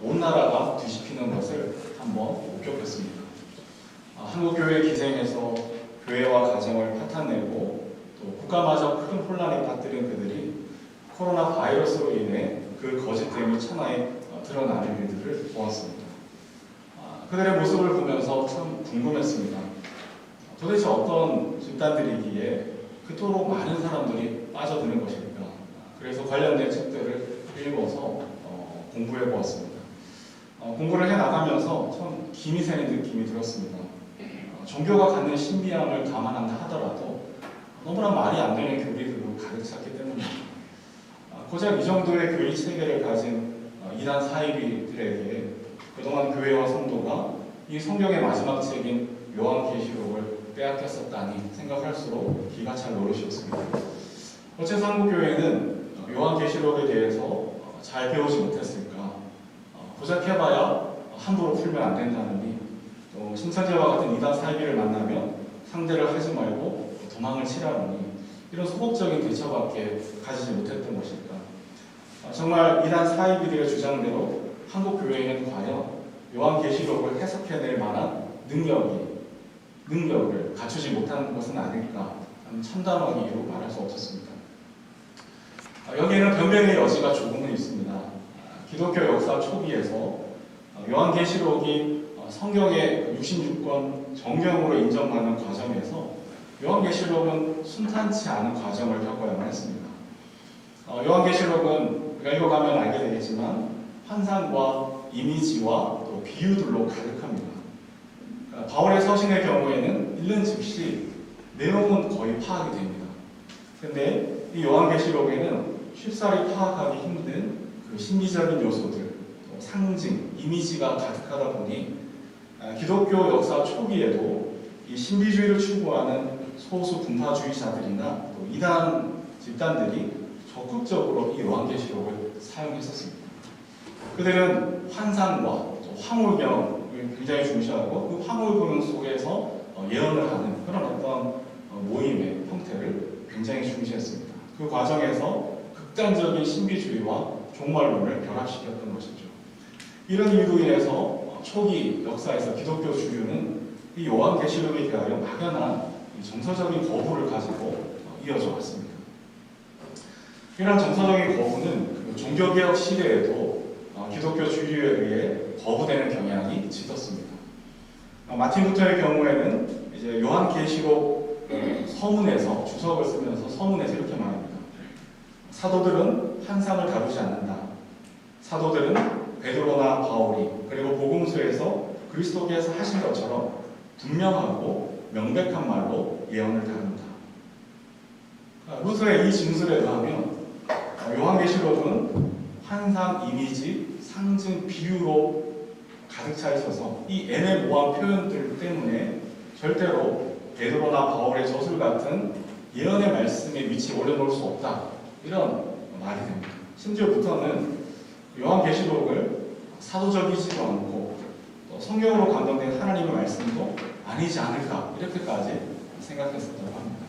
온 나라가 뒤집히는 것을 한번 목격했습니다. 한국교회 기생에서 교회와 가정을 파탄내고 또 국가마저 큰 혼란에 빠뜨린 그들이 코로나 바이러스로 인해 그 거짓됨이 천하에 드러나는 일들을 보았습니다. 그들의 모습을 보면서 참 궁금했습니다. 도대체 어떤 집단들이기에 그토록 많은 사람들이 빠져드는 것일까? 그래서 관련된 책들을 읽어서 공부해 보았습니다. 공부를 해 나가면서 참 김이 새는 느낌이 들었습니다. 종교가 갖는 신비함을 감안한다 하더라도 너무나 말이 안 되는 교리들로 가득 찼기 때문입니다. 고작 이 정도의 교리 체계를 가진 이단 사이비들에게 그동안 교회와 성도가 이 성경의 마지막 책인 요한계시록을 빼앗겼었다니 생각할수록 기가 찰 노릇이었습니다. 어째서 한국교회는 요한계시록에 대해서 잘 배우지 못했을까? 고작 해봐야 함부로 풀면 안 된다느니 또 신천지와 같은 이단 사이비를 만나면 상대를 하지 말고 도망을 치라느니 이런 소극적인 대처밖에 가지지 못했던 것일까? 정말 이단 사이비들의 주장대로 한국교회에는 과연 요한계시록을 해석해낼 만한 능력을 갖추지 못하는 것은 아닐까 하는 참담한 이유로 말할 수 없었습니다. 여기에는 변명의 여지가 조금은 있습니다. 기독교 역사 초기에서 요한계시록이 성경의 66권 정경으로 인정받는 과정에서 요한계시록은 순탄치 않은 과정을 겪어야만 했습니다. 요한계시록은 우리가 읽어가면 알게 되겠지만 환상과 이미지와 또 비유들로 가득합니다. 바울의 서신의 경우에는 읽는 즉시 내용은 거의 파악이 됩니다. 그런데 이 요한계시록에는 쉽사리 파악하기 힘든 그 신비적인 요소들, 또 상징, 이미지가 가득하다 보니 기독교 역사 초기에도 이 신비주의를 추구하는 소수 분파주의자들이나 또 이단 집단들이 적극적으로 이 요한계시록을 사용했었습니다. 그들은 환상과 또 황홀경을 굉장히 중시하고 그 황홀경 속에서 예언을 하는 그런 어떤 모임의 형태를 굉장히 중시했습니다. 그 과정에서 극단적인 신비주의와 종말론을 결합시켰던 것이죠. 이런 이유로 인해서 초기 역사에서 기독교 주류는 이 요한계시록에 대하여 막연한 정서적인 거부를 가지고 이어져 왔습니다. 이런 정서적인 거부는 그 종교개혁 시대에도 기독교 주류에 의해 거부되는 경향이 짙었습니다. 마틴 루터의 경우에는 이제 요한계시록 서문에서 주석을 쓰면서 서문에서 이렇게 말합니다. 사도들은 환상을 다루지 않는다. 사도들은 베드로나 바울이 그리고 복음서에서 그리스도께서 하신 것처럼 분명하고 명백한 말로 예언을 다룬다. 루터의 이 진술에 의하면 요한계시록은 환상, 이미지, 상징, 비유로 가득 차 있어서 이 애매모호한 표현들 때문에 절대로 베드로나 바울의 저술 같은 예언의 말씀의 위치에 올려놓을 수 없다. 이런 말이 됩니다. 심지어부터는 요한계시록을 사도적이지도 않고 또 성경으로 감동된 하나님의 말씀도 아니지 않을까 이렇게까지 생각했었다고 합니다.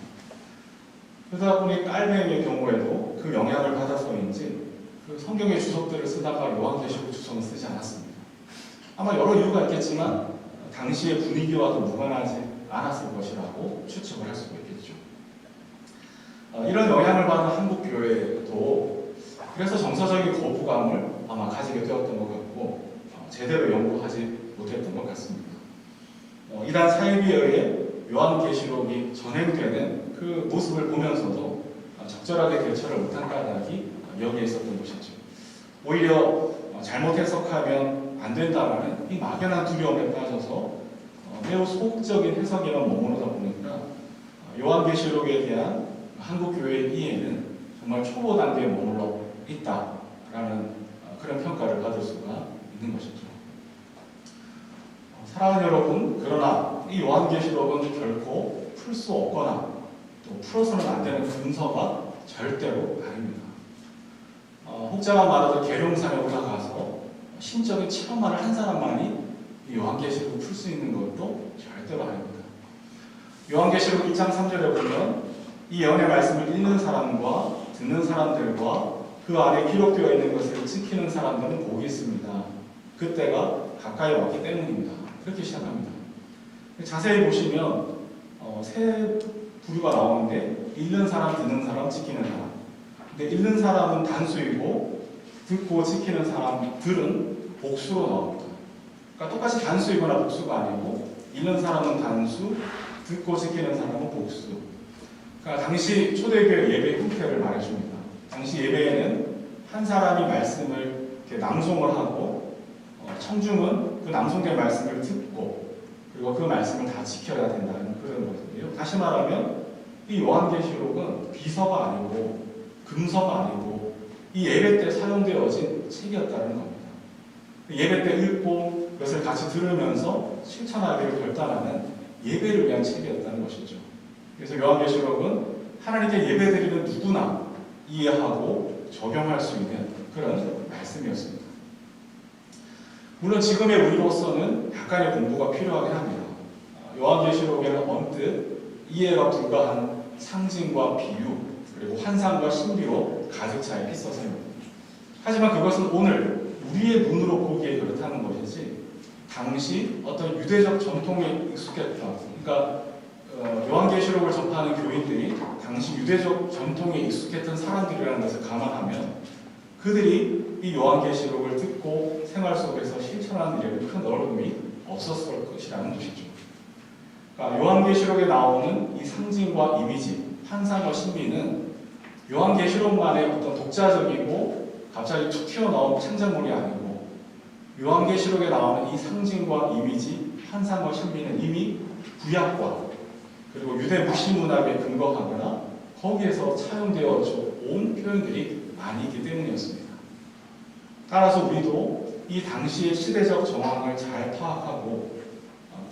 그러다 보니 깔뱅이의 경우에도 그 영향을 받아서인지 그 성경의 주석들을 쓰다가 요한계시록 주석은 쓰지 않았습니다. 아마 여러 이유가 있겠지만 당시의 분위기와도 무관하지 않았을 것이라고 추측을 할 수가 있겠죠. 이런 영향을 받은 한국교회도 그래서 정서적인 거부감을 아마 가지게 되었던 것 같고 제대로 연구하지 못했던 것 같습니다. 이단 사이비에 의해 요한계시록이 전행되는 그 모습을 보면서도 적절하게 대처를 못한 까닭이 여기에 있었던 것이죠. 오히려 잘못 해석하면 안 된다라는 이 막연한 두려움에 빠져서 매우 소극적인 해석에만 머무르다 보니까 요한계시록에 대한 한국교회의 이해는 정말 초보 단계에 머물러 있다라는 그런 평가를 받을 수가 있는 것이죠. 사랑하는 여러분, 그러나 이 요한계시록은 결코 풀 수 없거나 또 풀어서는 안 되는 근서가 절대로 아닙니다. 혹자만 말하듯 계룡산에 올라가서 신적인 체험만을 한 사람만이 이 요한계시록을 풀 수 있는 것도 절대로 아닙니다. 요한계시록 1장 3절에 보면 이 예언의 말씀을 읽는 사람과 듣는 사람들과 그 안에 기록되어 있는 것을 지키는 사람들은 복이 있습니다. 그때가 가까이 왔기 때문입니다. 그렇게 시작합니다. 자세히 보시면 세 부류가 나오는데 읽는 사람, 듣는 사람, 지키는 사람. 근데 읽는 사람은 단수이고 듣고 지키는 사람들은 복수로 나옵니다. 그러니까 똑같이 단수이거나 복수가 아니고 읽는 사람은 단수, 듣고 지키는 사람은 복수. 그러니까 당시 초대교회 예배 형태를 말해줍니다. 당시 예배에는 한 사람이 말씀을 이렇게 낭송을 하고 청중은 그 낭송된 말씀을 듣고 그리고 그 말씀을 다 지켜야 된다는 그런 것인데요. 다시 말하면 이 요한계시록은 비서가 아니고 금서가 아니고 이 예배 때 사용되어진 책이었다는 겁니다. 예배 때 읽고 그것을 같이 들으면서 실천하기를 결단하는 예배를 위한 책이었다는 것이죠. 그래서 요한계시록은 하나님께 예배드리는 누구나 이해하고 적용할 수 있는 그런 말씀이었습니다. 물론 지금의 우리로서는 약간의 공부가 필요하긴 합니다. 요한계시록에는 언뜻 이해가 불가한 상징과 비유 그리고 환상과 신비로 가득 차 있어서입니다. 하지만 그것은 오늘 우리의 눈으로 보기에 그렇다는 것이지 당시 어떤 유대적 전통에 익숙했다. 그러니까 요한계시록을 접하는 교인들이 당시 유대적 전통에 익숙했던 사람들이라는 것을 감안하면 그들이 이 요한계시록을 듣고 생활 속에서 실천하는 일에는 큰 어려움이 없었을 것이라는 것이죠. 그러니까 요한계시록에 나오는 이 상징과 이미지, 환상과 신비는 요한계시록만의 어떤 독자적이고 갑자기 툭 튀어나온 창작물이 아니고 요한계시록에 나오는 이 상징과 이미지, 환상과 신비는 이미 구약과 그리고 유대 묵시문학에 근거하거나 거기에서 차용되어 온 표현들이 많이 있기 때문이었습니다. 따라서 우리도 이 당시의 시대적 정황을 잘 파악하고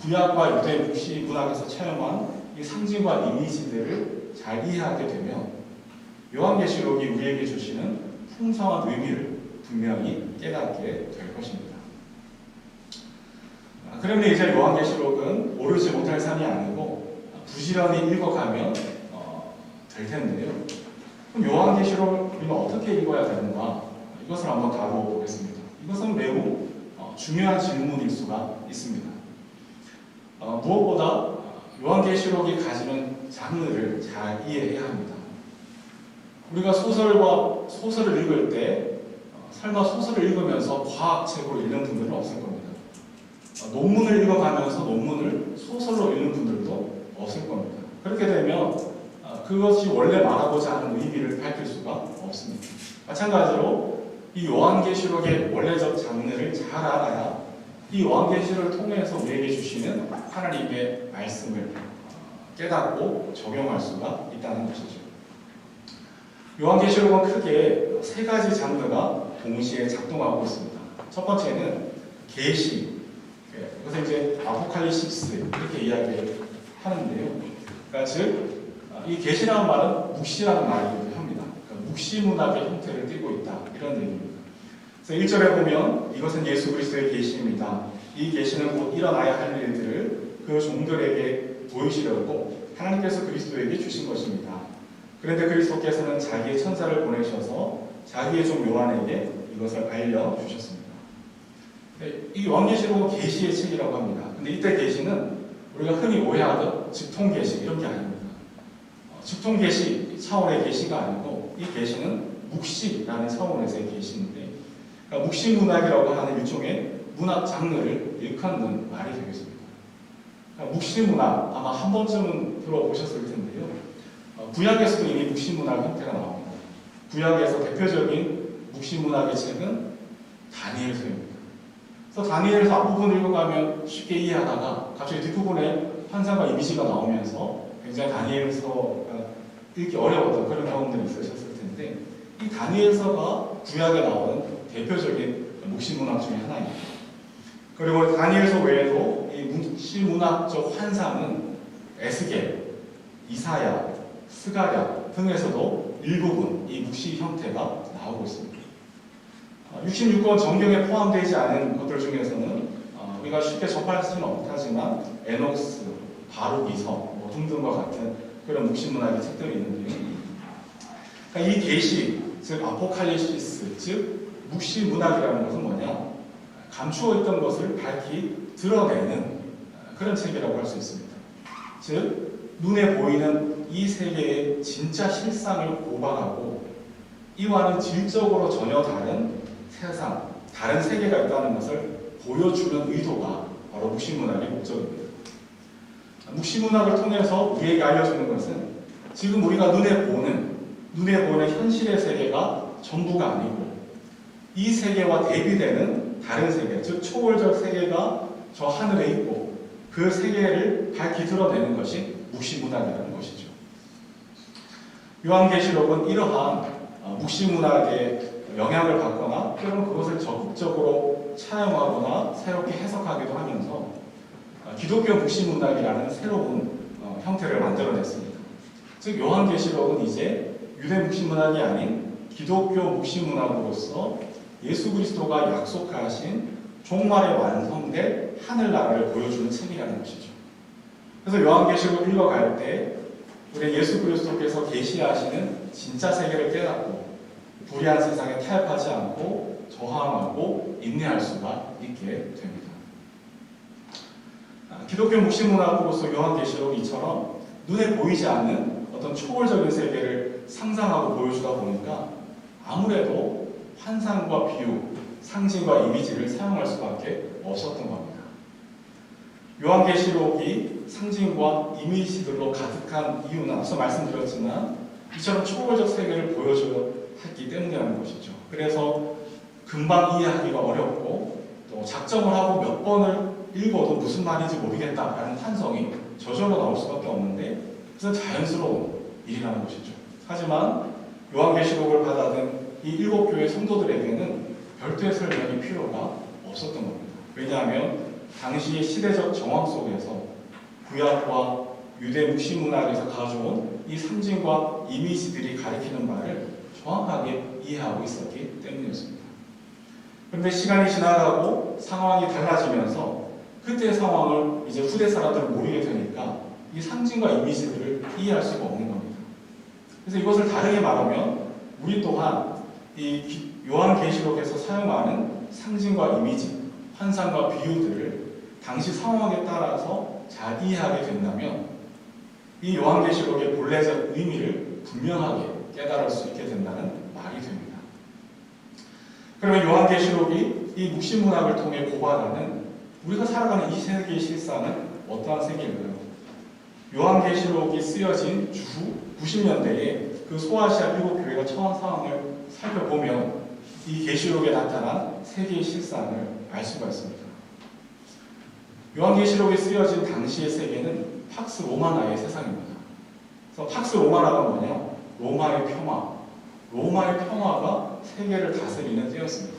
구약과 유대 묵시문학에서 차용한 이 상징과 이미지들을 잘 이해하게 되면 요한계시록이 우리에게 주시는 풍성한 의미를 분명히 깨닫게 될 것입니다. 그러면 이제 요한계시록은 오르지 못할 산이 아니고 부지런히 읽어가면 될 텐데요. 그럼 요한계시록을 우리가 어떻게 읽어야 되는가? 이것을 한번 다뤄보겠습니다. 이것은 매우 중요한 질문일 수가 있습니다. 무엇보다 요한계시록이 가지는 장르를 잘 이해해야 합니다. 우리가 소설을 읽을 때 설마 소설을 읽으면서 과학책으로 읽는 분들은 없을 겁니다. 논문을 읽어가면서 논문을 소설로 읽는 분들도 없을 겁니다. 그렇게 되면 그것이 원래 말하고자 하는 의미를 밝힐 수가 없습니다. 마찬가지로 이 요한계시록의 원래적 장르를 잘 알아야 이 요한계시록을 통해서 우리에게 주시는 하나님의 말씀을 깨닫고 적용할 수가 있다는 것이죠. 요한계시록은 크게 세 가지 장르가 동시에 작동하고 있습니다. 첫 번째는 계시, 그것을 이제 아포칼립시스 이렇게 이야기를 하는데요. 그러니까 즉 이 계시라는 말은 묵시라는 말이기도 합니다. 그러니까 묵시문학의 형태를 띠고 있다 이런 얘기입니다. 그래서 1절에 보면 이것은 예수 그리스도의 계시입니다. 이 계시는 곧 일어나야 할 일들을 그 종들에게 보이시려고 하나님께서 그리스도에게 주신 것입니다. 그런데 그리스도께서는 자기의 천사를 보내셔서 자기의 종 요한에게 이것을 알려주셨습니다. 이 요한계시록은 계시의 책이라고 합니다. 근데 이때 계시는 우리가 흔히 오해하던 직통계시 이런 게 아닙니다. 직통계시 차원의 계시가 아니고 이 계시는 묵시라는 차원에서의 계시인데 그러니까 묵시문학이라고 하는 일종의 문학 장르를 일컫는 말이 되겠습니다. 그러니까 묵시문학 아마 한 번쯤은 들어보셨을 텐데요. 구약에서도 이미 묵시문학 형태가 나옵니다. 구약에서 대표적인 묵시문학의 책은 다니엘서입니다. 그래서 다니엘서 앞부분을 읽어가면 쉽게 이해하다가 갑자기 뒷부분에 환상과 이미지가 나오면서 굉장히 다니엘서가 읽기 어려웠던 그런 경험들이 있으셨을 텐데 이 다니엘서가 구약에 나오는 대표적인 묵시문학 중에 하나입니다. 그리고 다니엘서 외에도 이 묵시문학적 환상은 에스겔, 이사야, 스가랴 등에서도 일부분 이 묵시 형태가 나오고 있습니다. 66권 정경에 포함되지 않은 것들 중에서는 우리가 쉽게 접할 수는 없하지만 에녹스, 바룩이서 등등과 같은 그런 묵시문학의 책들이 있는데요. 그러니까 이 계시, 즉 아포칼립시스, 즉 묵시문학이라는 것은 뭐냐? 감추어 있던 것을 밝히 드러내는 그런 책이라고 할 수 있습니다. 즉, 눈에 보이는 이 세계의 진짜 실상을 고발하고 이와는 질적으로 전혀 다른 세상, 다른 세계가 있다는 것을 보여주는 의도가 바로 묵시문학의 목적입니다. 묵시문학을 통해서 우리에게 알려주는 것은 지금 우리가 눈에 보는 현실의 세계가 전부가 아니고 이 세계와 대비되는 다른 세계, 즉 초월적 세계가 저 하늘에 있고 그 세계를 밝히 드러내는 것이 묵시문학이라는 것이죠. 요한계시록은 이러한 묵시문학의 영향을 받거나 또는 그것을 적극적으로 차용하거나 새롭게 해석하기도 하면서 기독교 묵시문학이라는 새로운 형태를 만들어냈습니다. 즉 요한계시록은 이제 유대 묵시문학이 아닌 기독교 묵시문학으로서 예수 그리스도가 약속하신 종말에 완성될 하늘나라를 보여주는 책이라는 것이죠. 그래서 요한계시록을 읽어갈 때 우리 예수 그리스도께서 계시하시는 진짜 세계를 깨닫고 불의한 세상에 타협하지 않고 저항하고 인내할 수가 있게 됩니다. 기독교 묵시문학으로서 요한계시록이 이처럼 눈에 보이지 않는 어떤 초월적인 세계를 상상하고 보여주다 보니까 아무래도 환상과 비유, 상징과 이미지를 사용할 수밖에 없었던 겁니다. 요한계시록이 상징과 이미지들로 가득한 이유는 앞서 말씀드렸지만 이처럼 초월적 세계를 보여줘야 했기 때문이라는 것이죠. 그래서 금방 이해하기가 어렵고 또 작정을 하고 몇 번을 읽어도 무슨 말인지 모르겠다라는 환성이 저절로 나올 수밖에 없는데 그것은 자연스러운 일이라는 것이죠. 하지만 요한계시록을 받아든 이 7교회 성도들에게는 별도의 설명이 필요가 없었던 겁니다. 왜냐하면 당시의 시대적 정황 속에서 구약과 유대 묵시문학에서 가져온 이 상징과 이미지들이 가리키는 바를 정확하게 이해하고 있었기 때문이었습니다. 그런데 시간이 지나가고 상황이 달라지면서 그때의 상황을 이제 후대 사람들은 모르게 되니까 이 상징과 이미지들을 이해할 수가 없는 겁니다. 그래서 이것을 다르게 말하면 우리 또한 이 요한계시록에서 사용하는 상징과 이미지, 환상과 비유들을 당시 상황에 따라서 잘 이해하게 된다면 이 요한계시록의 본래적 의미를 분명하게 깨달을 수 있게 된다는 말이 됩니다. 그러면 요한계시록이 이 묵시문학을 통해 고발하는 우리가 살아가는 이 세계의 실상은 어떠한 세계일까요? 요한계시록이 쓰여진 주후 90년대에 그 소아시아 7교회가 처한 상황을 살펴보면 이 계시록에 나타난 세계의 실상을 알 수가 있습니다. 요한계시록이 쓰여진 당시의 세계는 팍스 로마나의 세상입니다. 그래서 팍스 로마나가 뭐냐? 로마의 평화. 로마의 평화가 세계를 다스리는 때였습니다.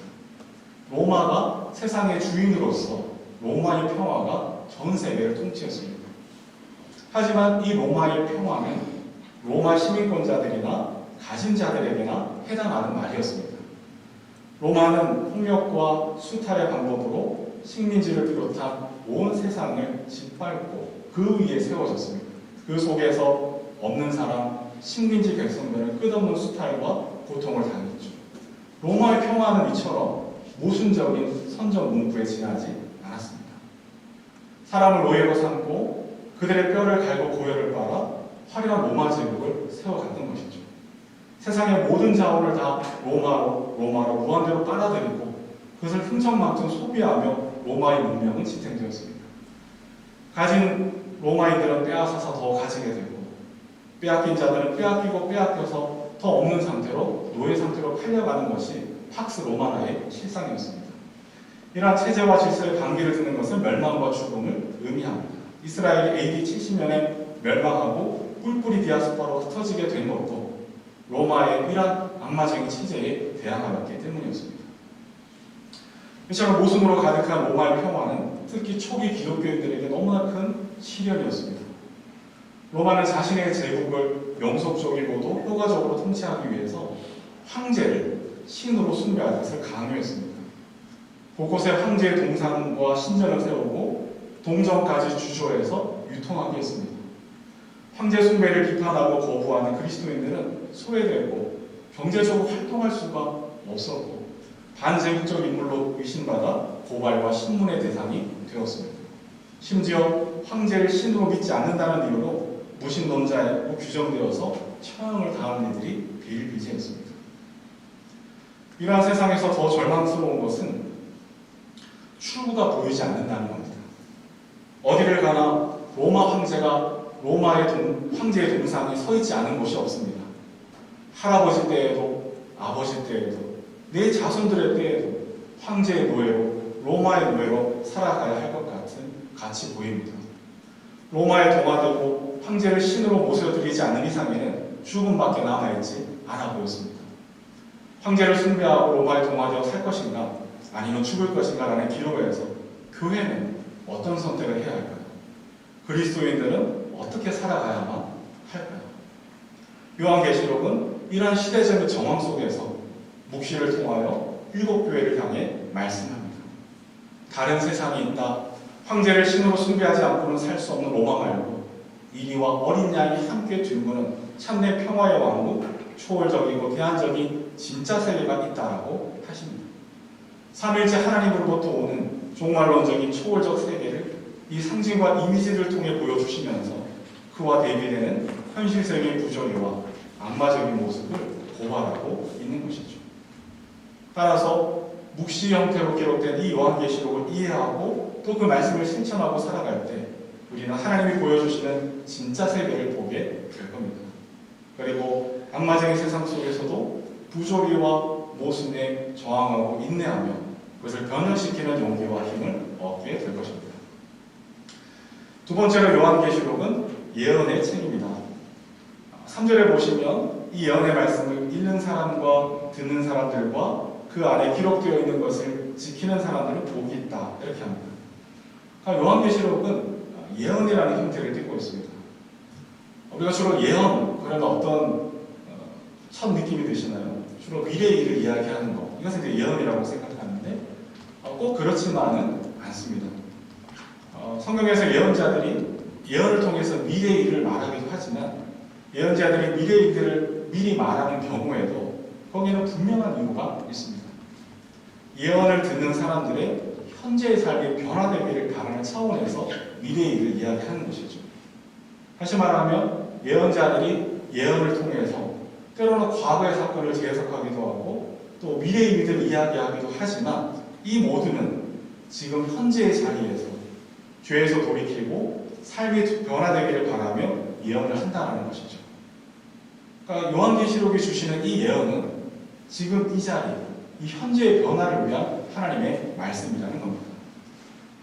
로마가 세상의 주인으로서 로마의 평화가 전 세계를 통치했습니다. 하지만 이 로마의 평화는 로마 시민권자들이나 가진 자들에게나 해당하는 말이었습니다. 로마는 폭력과 수탈의 방법으로 식민지를 비롯한 온 세상을 짓밟고 그 위에 세워졌습니다. 그 속에서 없는 사람, 식민지 백성들은 끝없는 수탈과 고통을 당했죠. 로마의 평화는 이처럼 모순적인 선전 문구에 지나지 않았습니다. 사람을 노예로 삼고 그들의 뼈를 갈고 고열을 빨아 화려한 로마 제국을 세워갔던 것이죠. 세상의 모든 자원을 다 로마로 무한대로 빨아들이고 그것을 흥청망청 소비하며 로마의 문명은 지탱되었습니다. 가진 로마인들은 빼앗아서 더 가지게 되고 빼앗긴 자들은 빼앗기고 빼앗겨서 더 없는 상태로 노예 상태로 팔려가는 것이 팍스 로마나의 실상이었습니다. 이러한 체제와 질서의 반기를 드는 것은 멸망과 죽음을 의미합니다. 이스라엘이 AD 70년에 멸망하고 뿔뿔이 디아스포라로 흩어지게 된 것도 로마의 이러한 악마적인 체제에 대항하였기 때문이었습니다. 이처럼 모순으로 가득한 로마의 평화는 특히 초기 기독교인들에게 너무나 큰 시련이었습니다. 로마는 자신의 제국을 영속적이고도 효과적으로 통치하기 위해서 황제를 신으로 숭배하는 것을 강요했습니다. 곳곳에 황제의 동상과 신전을 세우고 동전까지 주조해서 유통하게 했습니다. 황제 숭배를 비판하고 거부하는 그리스도인들은 소외되고 경제적으로 활동할 수가 없었고 반제국적 인물로 의심받아 고발과 신문의 대상이 되었습니다. 심지어 황제를 신으로 믿지 않는다는 이유로 무신론자로 규정되어서 처형을 당한 이들이 비일비재했습니다. 이러한 세상에서 더 절망스러운 것은 출구가 보이지 않는다는 겁니다. 어디를 가나 로마 황제가 황제의 동상이 서 있지 않은 곳이 없습니다. 할아버지 때에도 아버지 때에도 내 자손들의 때에도 황제의 노예로 로마의 노예로 살아가야 할 것 같이 보입니다. 로마에 동화되고 황제를 신으로 모셔드리지 않는 이상에는 죽음밖에 남아있지 않아 보였습니다. 황제를 숭배하고 로마에 동화되어 살 것인가 아니면 죽을 것인가 라는 기로에서 교회는 어떤 선택을 해야 할까요? 그리스도인들은 어떻게 살아가야만 할까요? 요한계시록은 이러한 시대적인 정황 속에서 묵시를 통하여 7교회를 향해 말씀합니다. 다른 세상이 있다. 황제를 신으로 숭배하지 않고는 살 수 없는 로마 말고 이리와 어린 양이 함께 뒤무는 참된 평화의 왕국, 초월적이고 대안적인 진짜 세계가 있다라고 하십니다. 삼일째 하나님으로부터 오는 종말론적인 초월적 세계를 이 상징과 이미지를 통해 보여주시면서 그와 대비되는 현실적인 부조리와 악마적인 모습을 고발하고 있는 것이죠. 따라서 묵시 형태로 기록된 이 요한계시록을 이해하고 또 그 말씀을 실천하고 살아갈 때 우리는 하나님이 보여주시는 진짜 세계를 보게 될 겁니다. 그리고 악마적인 세상 속에서도 부조리와 모순에 저항하고 인내하며 그것을 변형시키는 용기와 힘을 얻게 될 것입니다. 두 번째로 요한계시록은 예언의 책입니다. 3절에 보시면 이 예언의 말씀을 읽는 사람과 듣는 사람들과 그 안에 기록되어 있는 것을 지키는 사람들은 복이 있다 이렇게 합니다. 요한계시록은 예언이라는 형태를 띠고 있습니다. 우리가 주로 예언 그러면 어떤 첫 느낌이 드시나요? 주로 미래의 일을 이야기하는 것 이것은 이제 예언이라고 생각하는데 꼭 그렇지만은 않습니다. 성경에서 예언자들이 예언을 통해서 미래의 일을 말하기도 하지만 예언자들이 미래의 일들을 미리 말하는 경우에도 거기에는 분명한 이유가 있습니다. 예언을 듣는 사람들의 현재의 삶이 변화되기를 바라는 차원에서 미래의 일을 이야기하는 것이죠. 다시 말하면 예언자들이 예언을 통해서 때로는 과거의 사건을 재해석하기도 하고 또 미래의 일들을 이야기하기도 하지만 이 모두는 지금 현재의 자리에서 죄에서 돌이키고 삶이 변화되기를 바라며 예언을 한다는 것이죠. 그러니까 요한계시록이 주시는 이 예언은 지금 이 자리, 이 현재의 변화를 위한 하나님의 말씀이라는 겁니다.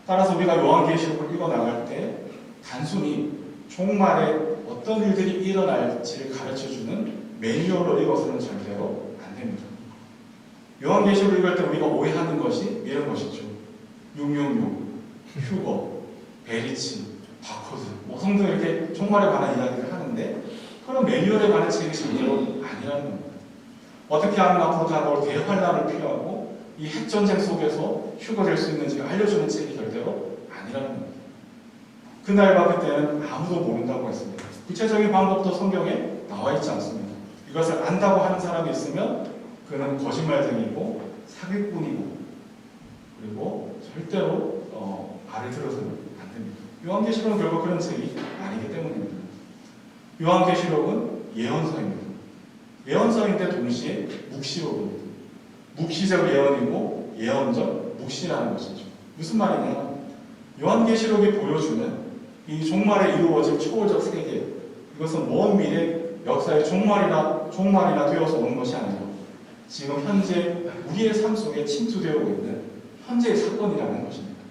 따라서 우리가 요한계시록을 읽어나갈 때 단순히 종말에 어떤 일들이 일어날지를 가르쳐주는 매뉴얼로 읽어서는 절대로 안 됩니다. 요한계시록을 읽을 때 우리가 오해하는 것이 이런 것이죠. 666, 휴거, 베리치, 바코드, 성등 이렇게 종말에 관한 이야기를 하는데 그런 매뉴얼에 관한 책이 절대로 아니라는 겁니다. 어떻게 하면 앞으로 다가올 대환란을 피하고 이 핵전쟁 속에서 휴거될 수 있는지를 알려주는 책이 절대로 아니라는 겁니다. 그날과 그때는 아무도 모른다고 했습니다. 구체적인 방법도 성경에 나와 있지 않습니다. 이것을 안다고 하는 사람이 있으면 그는 거짓말쟁이고 사기꾼이고 그리고 절대로 말을 들어서는 안 됩니다. 요한계시록은 결국 그런 책이 아니기 때문입니다. 요한계시록은 예언서입니다. 예언서인데 동시에 묵시록입니다. 묵시적 예언이고 예언적 묵시라는 것이죠. 무슨 말이냐? 요한계시록이 보여주는 이 종말에 이루어질 초월적 세계, 이것은 먼 미래 역사의 종말이나 되어서 오는 것이 아니라 지금 현재 우리의 삶 속에 침투되어 있는 현재의 사건이라는 것입니다.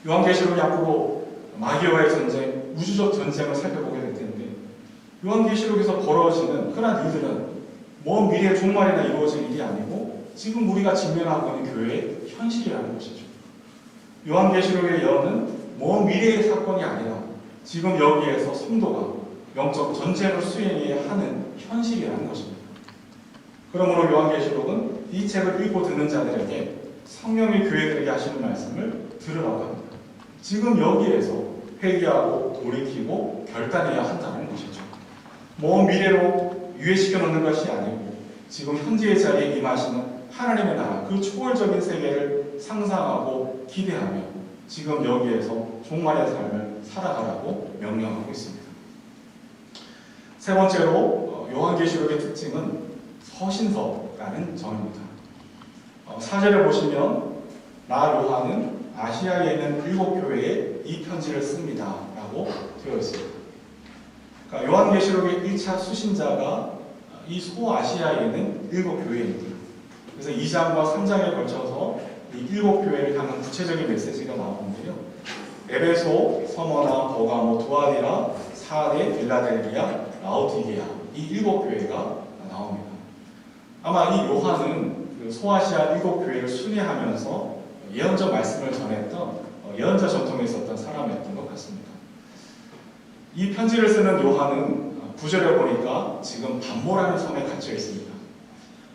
요한계시록이 앞으로 마귀와의 전쟁, 우주적 전쟁을 살펴보게 될 텐데 요한계시록에서 벌어지는 흔한 일들은 먼 미래의 종말이나 이루어질 일이 아니고 지금 우리가 직면하고 있는 교회의 현실이라는 것이죠. 요한계시록의 예언은 먼 미래의 사건이 아니라 지금 여기에서 성도가 영적 전쟁을 수행해야 하는 현실이라는 것입니다. 그러므로 요한계시록은 이 책을 읽고 듣는 자들에게 성령이 교회들에게 하시는 말씀을 들으라고 합니다. 지금 여기에서 회개하고 돌이키고 결단해야 한다는 것이죠. 먼 미래로 유예시켜 놓는 것이 아니고 지금 현재의 자리에 임하시는 하나님의 나라, 그 초월적인 세계를 상상하고 기대하며 지금 여기에서 종말의 삶을 살아가라고 명령하고 있습니다. 세 번째로 요한계시록의 특징은 서신서라는 점입니다. 4절에 보시면 나 요한은 아시아에 있는 7교회에 이 편지를 씁니다 라고 되어 있습니다. 그러니까 요한계시록의 1차 수신자가 이 소아시아에 있는 7교회입니다. 그래서 2장과 3장에 걸쳐서 이 7교회를 향한 구체적인 메시지가 나오는데요. 에베소, 서머나, 버가모, 두아디라, 사데, 빌라델비아, 라오디게아 이 7교회가 나옵니다. 아마 이 요한은 그 소아시아 7교회를 순회하면서 예언자 말씀을 전했던 예언자 전통에 있었던 사람이었던 것 같습니다. 이 편지를 쓰는 요한은 9절에 보니까 지금 반모라는 섬에 갇혀 있습니다.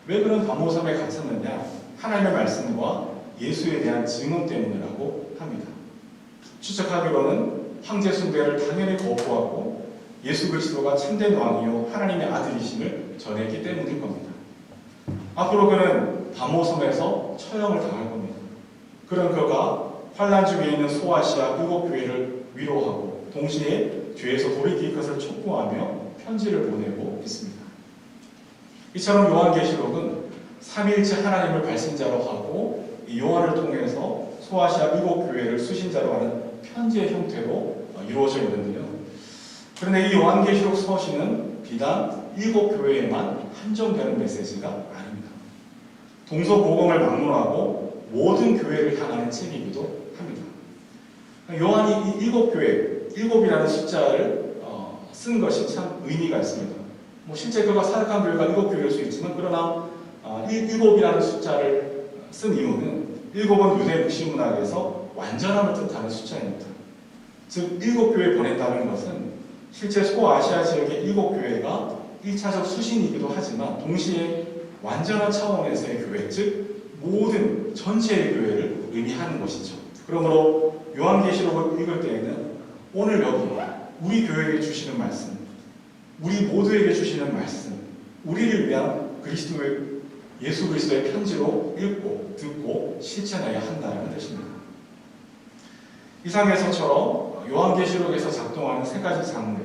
왜 그런 반모 섬에 갇혔느냐? 하나님의 말씀과 예수에 대한 증언 때문이라고 합니다. 추측하기로는 황제 숭배를 당연히 거부하고 예수 그리스도가 참된 왕이요 하나님의 아들이심을 전했기 때문일 겁니다. 앞으로 그는 반모섬에서 처형을 당할 겁니다. 그런 그가 환난 중에 있는 소아시아 7교회를 위로하고 동시에 죄에서 돌이킬 것을 촉구하며 편지를 보내고 있습니다. 이처럼 요한계시록은 삼위일체 하나님을 발신자로 하고 이 요한을 통해서 소아시아 7교회를 수신자로 하는 편지의 형태로 이루어져 있는데요. 그런데 이 요한계시록 서신은 비단 7교회에만 한정되는 메시지가 아닙니다. 동서고금을 막론하고 모든 교회를 향하는 책이기도 합니다. 요한이 이 7교회, 7이라는 숫자를 쓴 것이 참 의미가 있습니다. 실제 그가 사역한 교회가 7교회일 수 있지만 그러나 7이라는 숫자를 쓴 이유는 7은 유대 묵시문학에서 완전함을 뜻하는 숫자입니다. 즉 7교회 보낸다는 것은 실제 소아시아 지역의 7교회가 1차적 수신이기도 하지만 동시에 완전한 차원에서의 교회, 즉 모든 전체의 교회를 의미하는 것이죠. 그러므로 요한계시록을 읽을 때에는 오늘 여기 우리 교회에게 주시는 말씀, 우리 모두에게 주시는 말씀, 우리를 위한 예수 그리스도의 편지로 읽고 듣고 실천해야 한다는 뜻입니다. 이상에서처럼 요한계시록에서 작동하는 세 가지 장르,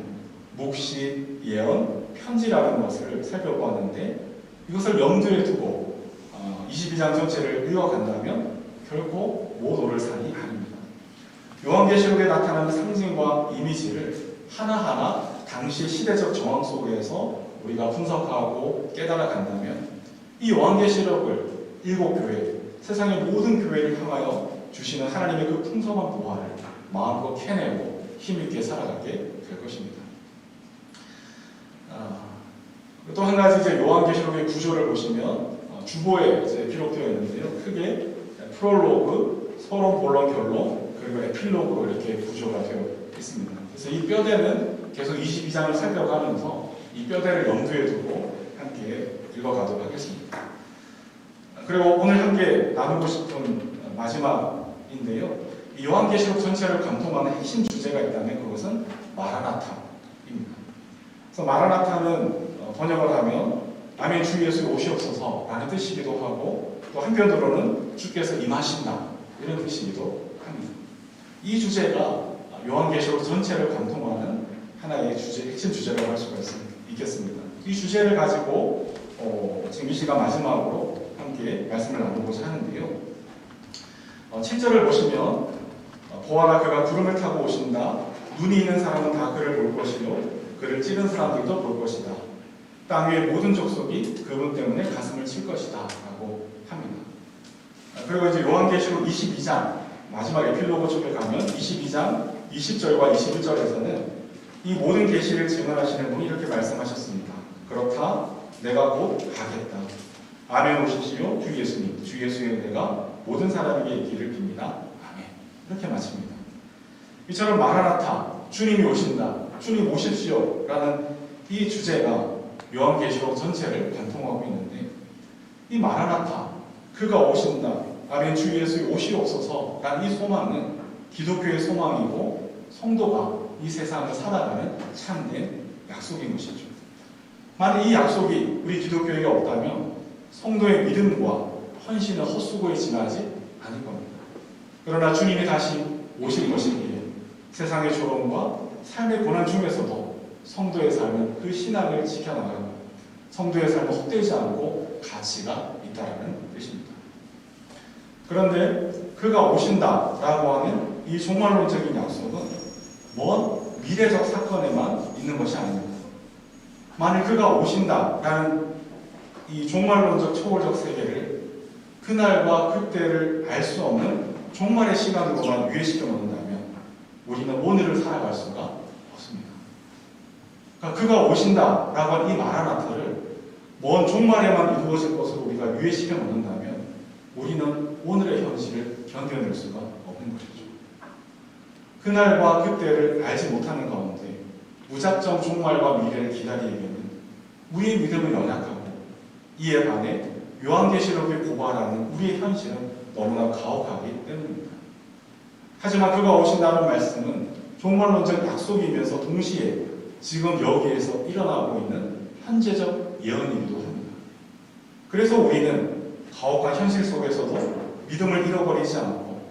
묵시, 예언, 편지라는 것을 살펴보았는데 이것을 염두에 두고 22장 전체를 읽어간다면 결코 못 오를 산이 아닙니다. 요한계시록에 나타나는 상징과 이미지를 하나하나 당시 시대적 정황 속에서 우리가 분석하고 깨달아 간다면 이 요한계시록을 7교회, 세상의 모든 교회를 향하여 주시는 하나님의 그 풍성한 보화를 마음껏 캐내고 힘있게 살아가게 될 것입니다. 또 한 가지 이제 요한계시록의 구조를 보시면 주보에 이제 기록되어 있는데요. 크게 프롤로그, 서론, 본론, 결론, 그리고 에필로그로 이렇게 구조가 되어 있습니다. 그래서 이 뼈대는 계속 22장을 살펴가면서 이 뼈대를 염두에 두고 함께 읽어가도록 하겠습니다. 그리고 오늘 함께 나누고 싶은 마지막인데요. 이 요한계시록 전체를 관통하는 핵심 주제가 있다면 그것은 마라나타입니다. 그래서 마라나타는 번역을 하면 아멘 주 예수 오시옵소서 라는 뜻이기도 하고 또 한편으로는 주께서 임하신다 이런 뜻이기도 합니다. 이 주제가 요한계시록 전체를 관통하는 하나의 핵심 주제라고 할 수가 있겠습니다. 이 주제를 가지고 지금 이 시간 마지막으로 함께 말씀을 나누고자 하는데요. 7절을 보시면 보아라 그가 구름을 타고 오신다. 눈이 있는 사람은 다 그를 볼 것이요 그를 찌른 사람들도 볼 것이다. 땅 위의 모든 족속이 그분 때문에 가슴을 칠 것이다 라고 합니다. 그리고 이제 요한계시록 22장 마지막 에필로그 쪽에 가면 22장 20절과 21절에서는 이 모든 계시를 증언하시는 분이 이렇게 말씀하셨습니다. 그렇다 내가 곧 가겠다. 아멘 오십시오 주 예수님 주 예수의 은혜가 모든 사람에게 있기를 빕니다. 아멘. 이렇게 마칩니다. 이처럼 마라나타 주님이 오신다 주님 오십시오 라는 이 주제가 요한계시록 전체를 관통하고 있는데 이 마라나타 그가 오신다 아멘 주 예수의 오시옵소서 라는 이 소망은 기독교의 소망이고 성도가 이 세상을 살아가는 참된 약속인 것이죠. 만약 이 약속이 우리 기독교에게 없다면 성도의 믿음과 헌신은 헛수고에 지나지 않을 겁니다. 그러나 주님이 다시 오실 것이기에 세상의 조롱과 삶의 고난 중에서도 성도의 삶은 그 신앙을 지켜나가고 성도의 삶은 헛되지 않고 가치가 있다는 뜻입니다. 그런데 그가 오신다라고 하는 이 종말론적인 약속은 먼 미래적 사건에만 있는 것이 아닙니다. 만일 그가 오신다라는 이 종말론적 초월적 세계를 그날과 그때를 알 수 없는 종말의 시간으로만 유예시켜 놓는다면 우리는 오늘을 살아갈 수가 없습니다. 그러니까 그가 오신다라고 하는 이 마라나타를 먼 종말에만 이루어질 것으로 우리가 유예시켜 놓는다면 우리는 오늘의 현실을 견뎌낼 수가 없는 것이죠. 그날과 그때를 알지 못하는 가운데 무작정 종말과 미래를 기다리기에는 우리의 믿음은 연약하고 이에 반해 요한계시록이 고발하는 우리의 현실은 너무나 가혹하기 때문입니다. 하지만 그가 오신다는 말씀은 종말론적 약속이면서 동시에 지금 여기에서 일어나고 있는 현재적 예언이기도 합니다. 그래서 우리는 가혹한 현실 속에서도 믿음을 잃어버리지 않고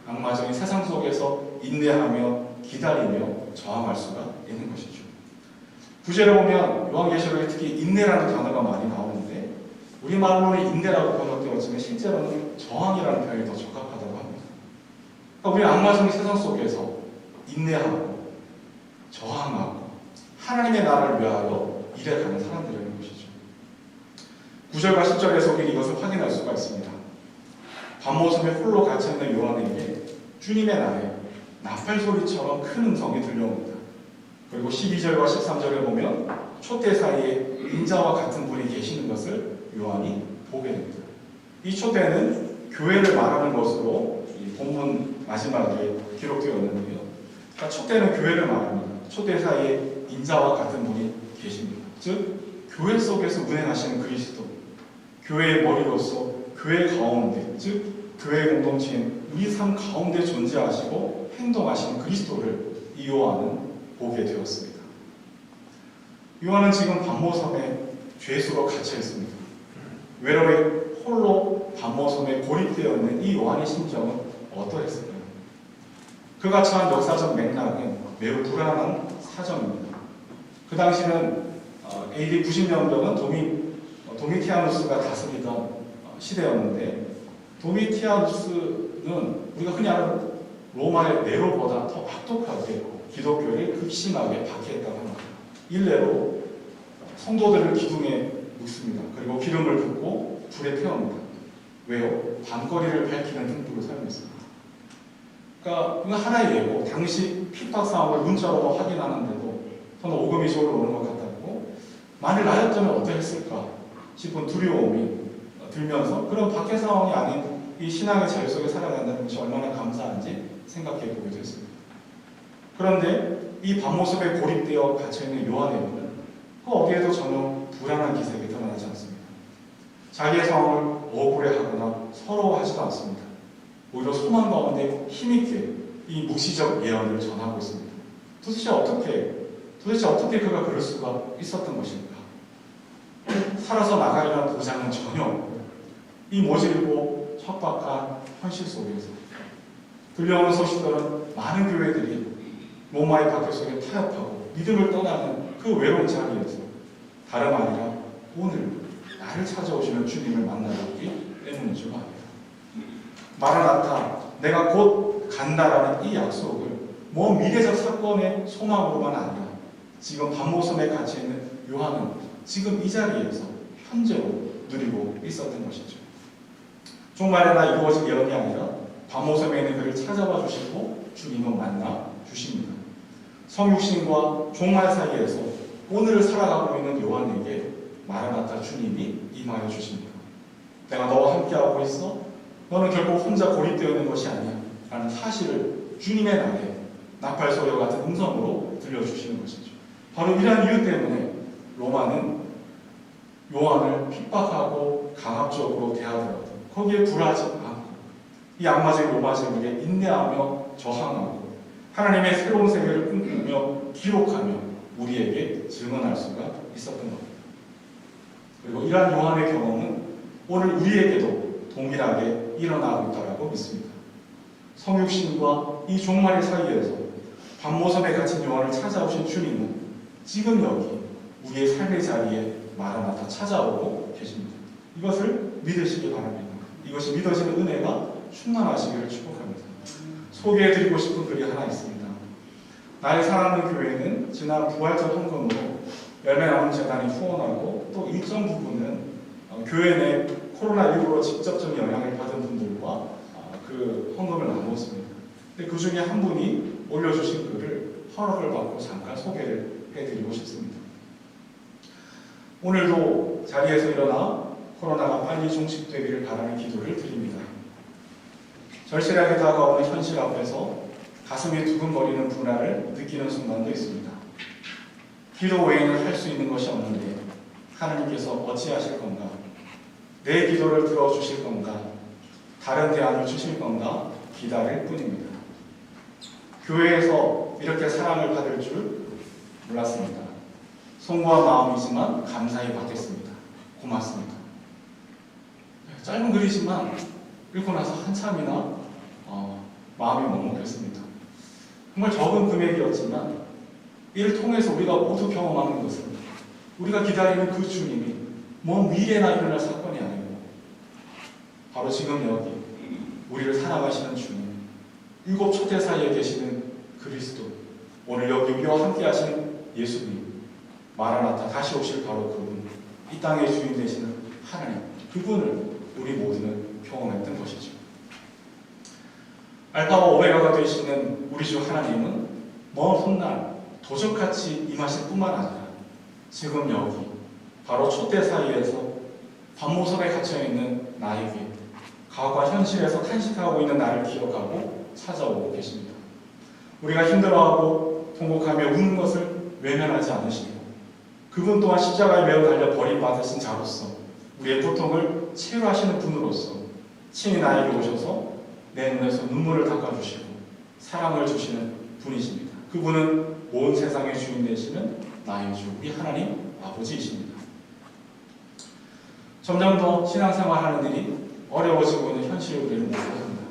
악마적인 세상 속에서 인내하며 기다리며 저항할 수가 있는 것이죠. 구절에 보면 요한계시록에 특히 인내라는 단어가 많이 나오는데 우리말로는 인내라고 번역되었지만 실제로는 저항이라는 표현이 더 적합하다고 합니다. 그러니까 우리 악마적인 세상 속에서 인내하고 저항하고 하나님의 나라를 위하여 일해가는 사람들이라는 것이죠. 9절과 10절에서 우리는 이것을 확인할 수가 있습니다. 밤모섬에 홀로 갇혀있는 요한에게 주님의 날에 나팔 소리처럼 큰 음성이 들려옵니다. 그리고 12절과 13절에 보면 촛대 사이에 인자와 같은 분이 계시는 것을 요한이 보게 됩니다. 이 촛대는 교회를 말하는 것으로 이 본문 마지막에 기록되었는데요. 그러니까 촛대는 교회를 말합니다. 촛대 사이에 인자와 같은 분이 계십니다. 즉 교회 속에서 운행하시는 그리스도, 교회의 머리로서 교회 가운데, 즉 교회 공동체인 우리 삶 가운데 존재하시고 행동하시는 그리스도를 이 요한은 보게 되었습니다. 요한은 지금 밤모섬에 죄수로 갇혀 있습니다. 외로이 홀로 밤모섬에 고립되어 있는 이 요한의 심정은 어떠했을까요? 그가 처한 역사적 맥락은 매우 불안한 사정입니다. 그 당시는 AD 90년도는 도미티아누스가 다스리던 시대였는데 도미티아누스는 우리가 흔히 아는 로마의 네로보다 더 악독하게 기독교를 극심하게 박해했다고 합니다. 일례로 성도들을 기둥에 묶습니다. 그리고 기름을 붓고 불에 태웁니다. 왜요? 밤거리를 밝히는 등불로 사용했습니다. 그러니까 이건 하나의 예고, 당시 핍박 상황을 문자로도 확인하는데도 저는 오금이 저울로 오는 것 같았고 만일 나였다면 어떠했을까 싶은 두려움이 들면서 그런 박해 상황이 아닌 이 신앙의 자유 속에 살아간다는 것이 얼마나 감사한지 생각해 보게 됐습니다. 그런데 이 밤모습에 고립되어 갇혀있는 요한의 눈은 그 어디에도 전혀 불안한 기색이 드러나지 않습니다. 자기의 상황을 억울해하거나 서러워하지도 않습니다. 오히려 소망 가운데 힘있게 이 묵시적 예언을 전하고 있습니다. 도대체 어떻게 그가 그럴 수가 있었던 것일까? 살아서 나가려는 보장은 전혀 없고 이 모질고 척박한 현실 속에서 들려오는 소식들은 많은 교회들이 로마의 박해 속에 타협하고 믿음을 떠나는 그 외로운 자리에서 다름 아니라 오늘 나를 찾아오시는 주님을 만나기 때문인 줄 압니다. 마라나타, 내가 곧 간다라는 이 약속을 먼 미래적 사건의 소망으로만 아니라 지금 밤모섬에 갇혀있는 요한은 지금 이 자리에서 현재로 누리고 있었던 것이죠. 종말에나 이루어질 예언이 아니라 밤모섬에 있는 그를 찾아와 주시고 주님은 만나 주십니다. 성육신과 종말 사이에서 오늘을 살아가고 있는 요한에게 마라나타 주님이 임하여 주십니다. 내가 너와 함께하고 있어. 너는 결국 혼자 고립되어 있는 것이 아니야 라는 사실을 주님의 날에 나팔소리와 같은 음성으로 들려주시는 것이죠. 바로 이러한 이유 때문에 로마는 요한을 핍박하고 강압적으로 대하더라도 거기에 불하지 않고 이 악마적인 로마 제국에 인내하며 저항하고 하나님의 새로운 세계를 꿈꾸며 기록하며 우리에게 증언할 수가 있었던 겁니다. 그리고 이러한 요한의 경험은 오늘 우리에게도 동일하게 일어나고 있다고 믿습니다. 성육신과 이 종말의 사이에서 밤모섬에 갇힌 영혼을 찾아오신 주님은 지금 여기 우리의 삶의 자리에 마라나타 찾아오고 계십니다. 이것을 믿으시기 바랍니다. 이것이 믿어지는 은혜가 충만하시기를 축복합니다. 소개해드리고 싶은 글이 하나 있습니다. 나의 사랑하는 교회는 지난 부활절 헌금으로 열매 나온 재단이 후원하고 또 일정 부분은 교회 내 코로나19로 직접적인 영향을 받은 분들과 그 헌금을 나누었습니다. 근데 그 중에 한 분이 올려주신 글을 허락을 받고 잠깐 소개를 해드리고 싶습니다. 오늘도 자리에서 일어나 코로나가 빨리 종식되기를 바라는 기도를 드립니다. 절실하게 다가오는 현실 앞에서 가슴이 두근거리는 불안을 느끼는 순간도 있습니다. 기도 외에는 할 수 있는 것이 없는데 하나님께서 어찌하실 건가? 내 기도를 들어주실 건가? 다른 대안을 주실 건가? 기다릴 뿐입니다. 교회에서 이렇게 사랑을 받을 줄 몰랐습니다. 송구한 마음이지만 감사히 받겠습니다. 고맙습니다. 짧은 글이지만 읽고 나서 한참이나 마음이 먹먹했습니다. 정말 적은 금액이었지만 이를 통해서 우리가 모두 경험하는 것은 우리가 기다리는 그 주님이 먼 미래나 일어날 사건이 아니고 바로 지금 여기 우리를 사랑하시는 주님, 일곱 초대 사이에 계시는 그리스도, 오늘 여기 우리와 함께 하시는 예수님, 마라나타 다시 오실 바로 그분, 이 땅의 주인 되시는 하나님, 그분을 우리 모두는 경험했던 것이죠. 알파와 오메가가 되시는 우리 주 하나님은 먼 훗날 도적같이 임하실 뿐만 아니라 지금 여기 바로 촛대 사이에서 밤모섬에 갇혀있는 나에게 과거와 현실에서 탄식하고 있는 나를 기억하고 찾아오고 계십니다. 우리가 힘들어하고 통곡하며 우는 것을 외면하지 않으시고 그분 또한 십자가에 매어 달려 버림받으신 자로서 우리의 고통을 치유하시는 분으로서 친히 나에게 오셔서 내 눈에서 눈물을 닦아주시고 사랑을 주시는 분이십니다. 그분은 온 세상의 주인 되시는 나의 주, 우리 하나님 아버지이십니다. 점점 더 신앙생활하는 일이 어려워지고 있는 현실을 우리는 모릅니다.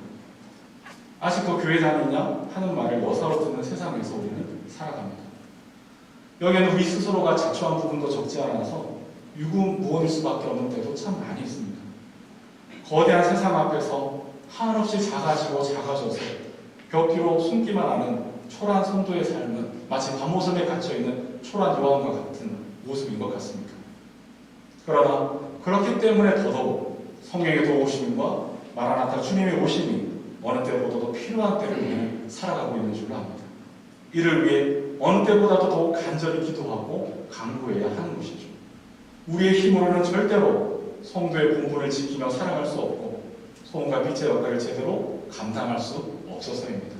아직도 교회 다니냐 하는 말을 여사로 듣는 세상에서 우리는 살아갑니다. 여기에는 우리 스스로가 자초한 부분도 적지 않아서 유구무원일 수밖에 없는 때도 참 많이 있습니다. 거대한 세상 앞에서 한없이 작아지고 작아져서 벽 뒤로 숨기만 하는 초라한 성도의 삶은 마치 밤모섬에 갇혀있는 초라한 요한과 같은 모습인 것 같습니다. 그러나 그렇기 때문에 더더욱 성령의 도우심과 마라나타 주님의 오심이 어느 때보다도 필요한 때를 우리는 살아가고 있는 줄로 압니다. 이를 위해 어느 때보다도 더욱 간절히 기도하고 간구해야 하는 것이죠. 우리의 힘으로는 절대로 성도의 본분을 지키며 살아갈 수 없고 소금과 빛의 역할을 제대로 감당할 수 없어서입니다.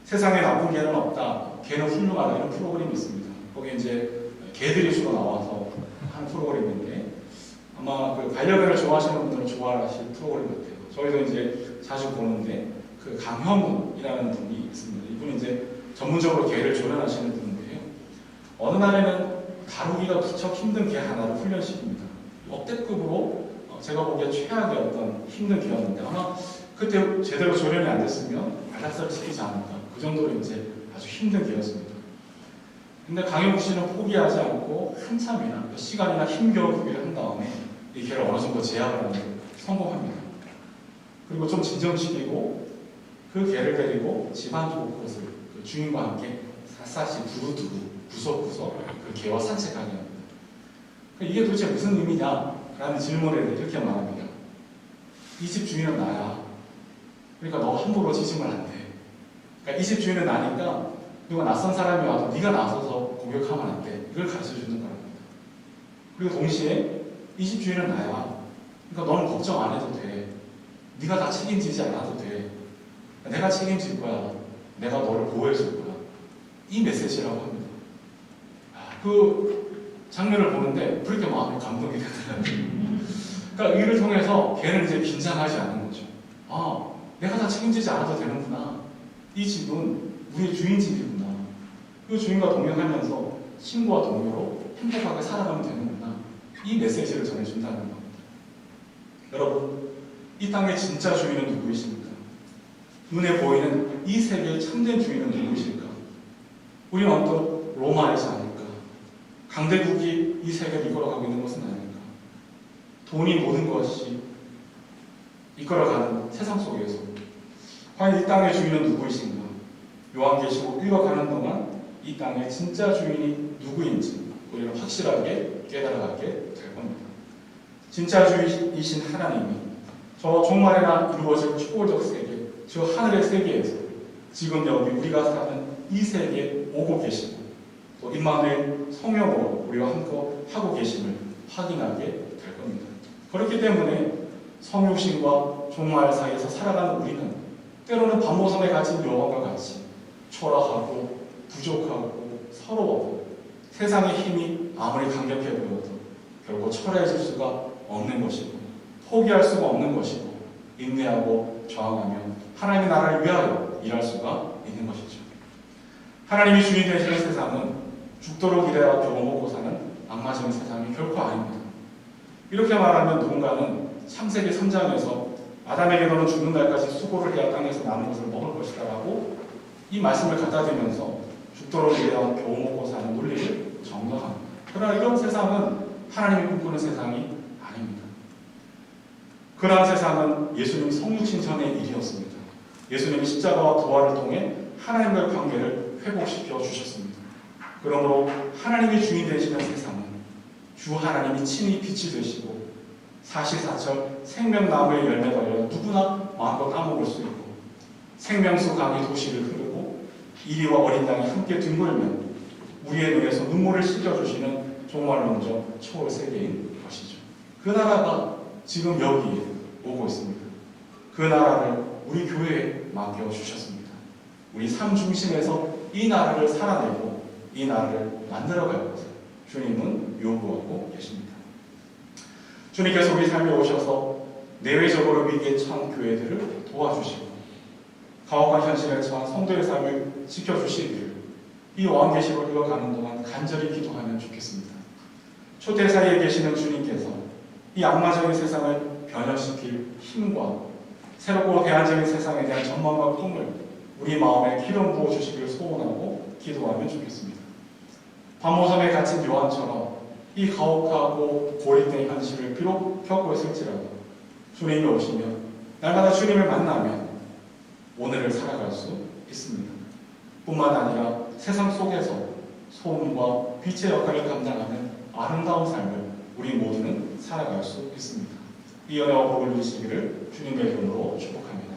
세상에 나쁜 개는 없다. 개는 훌륭하다. 이런 프로그램이 있습니다. 거기 이제 개들이 주로 나와서 하는 프로그램인데 아마 그 반려견을 좋아하시는 분들은 좋아하실 프로그램 같아요. 저희도 이제 자주 보는데 그 강형훈이라는 분이 있습니다. 이분은 이제 전문적으로 개를 조련하시는 분인데요. 어느 날에는 다루기가 무척 힘든 개 하나를 훈련시킵니다. 역대급으로 제가 보기에 최악의 어떤 힘든 개였는데 아마 그때 제대로 조련이 안 됐으면 안락사를 시키지 않을까. 그 정도로 이제 아주 힘든 개였습니다. 근데 강영욱 씨는 포기하지 않고 한참이나 몇 시간이나 힘겨운 후기를 한 다음에 이 개를 어느 정도 제압을 하는 데 성공합니다. 그리고 좀 진정시키고 그 개를 데리고 집안 곳곳을 그 주인과 함께 샅샅이 두루두루 구석구석 그 개와 산책하게 합니다. 이게 도대체 무슨 의미냐라는 질문에 이렇게 말합니다. 이 집 주인은 나야. 그러니까 너 함부로 지지면 안 돼. 그러니까 이 집 주인은 나니까 누가 낯선 사람이 와도 네가 나서서 공격하면 안 돼. 이걸 가르쳐주는 거랍니다. 그리고 동시에 이 집 주인은 나야. 그러니까 너는 걱정 안 해도 돼. 네가 다 책임지지 않아도 돼. 내가 책임질 거야. 내가 너를 보호해줄 거야. 이 메시지라고 합니다. 그 장면을 보는데 그렇게 마음이 감동이 되더라고요. 그러니까 이를 통해서 걔는 이제 긴장하지 않는 거죠. 아, 내가 다 책임지지 않아도 되는구나. 이 집은 우리의 주인 집이구나. 그 주인과 동행하면서 친구와 동료로 행복하게 살아가면 되는구나. 이 메시지를 전해준다는 겁니다. 여러분, 이 땅의 진짜 주인은 누구이십니까? 눈에 보이는 이 세계의 참된 주인은 누구이실까? 우리는 언뜻 로마이지 않을까? 강대국이 이 세계를 이끌어가고 있는 것은 아닐까? 돈이 모든 것이 이끌어가는 세상 속에서 과연 이 땅의 주인은 누구이신가? 요한계시록 읽어가는 동안 이 땅의 진짜 주인이 누구인지 우리는 확실하게 깨달아가게 될 겁니다. 진짜 주인이신 하나님이 저 종말에나 이루어질 축복적 세계, 저 하늘의 세계에서 지금 여기 우리가 사는 이 세계에 오고 계시고 또 임마누엘 성령으로 우리와 함께 하고 계심을 확인하게 될 겁니다. 그렇기 때문에 성육신과 종말 사이에서 살아가는 우리는 때로는 밤모섬에 갇힌 여왕과 같이 초라하고 부족하고 서러워도 세상의 힘이 아무리 강력해 보여도 결국 초라해질 수가 없는 것이고 포기할 수가 없는 것이고 인내하고 저항하며 하나님의 나라를 위하여 일할 수가 있는 것이죠. 하나님이 주인 되시는 세상은 죽도록 일해야 겨우먹고 사는 악마적인 세상이 결코 아닙니다. 이렇게 말하면 누군가는 창세기 3장에서 아담에게 너는 죽는 날까지 수고를 해야 땅에서 남은 것을 먹을 것이다 라고 이 말씀을 갖다 대면서 죽도록 일해야 겨우 먹고 사는 논리를 정당합니다. 그러나 이런 세상은 하나님이 꿈꾸는 세상이 아닙니다. 그러한 세상은 예수님 성육신 전의 일이었습니다. 예수님이 십자가와 부활을 통해 하나님과의 관계를 회복시켜 주셨습니다. 그러므로 하나님이 주인 되시는 세상은 주 하나님이 친히 빛이 되시고 사시사철 생명나무의 열매 달려 누구나 마음껏 따먹을 수 있고 생명수 강이 도시를 흐르고 이리와 어린 양이 함께 뒹굴면 우리의 눈에서 눈물을 씻겨주시는 정말 먼저 초월 세계인 것이죠. 그 나라가 지금 여기에 오고 있습니다. 그 나라를 우리 교회에 맡겨주셨습니다. 우리 삶 중심에서 이 나라를 살아내고 이 나라를 만들어갈 것을 주님은 요구하고 계십니다. 주님께서 우리 삶에 오셔서 내외적으로 위기에 처한 교회들을 도와주시고 가혹한 현실에 처한 성도의 삶을 지켜주시기를 이 요한계시록을 읽어가는 동안 간절히 기도하면 좋겠습니다. 초대사이에 계시는 주님께서 이 악마적인 세상을 변혁시킬 힘과 새롭고 대안적인 세상에 대한 전망과 꿈을 우리 마음에 기름 부어 주시기를 소원하고 기도하면 좋겠습니다. 밤모섬에 갇힌 요한처럼 이 가혹하고 고립된 현실을 비록 겪고 있을지라도 주님이 오시면 날마다 주님을 만나면 오늘을 살아갈 수 있습니다. 뿐만 아니라 세상 속에서 소음과 빛의 역할을 감당하는 아름다운 삶을 우리 모두는 살아갈 수 있습니다. 이 은혜와 복을 누리시기를 주님의 이름으로 축복합니다.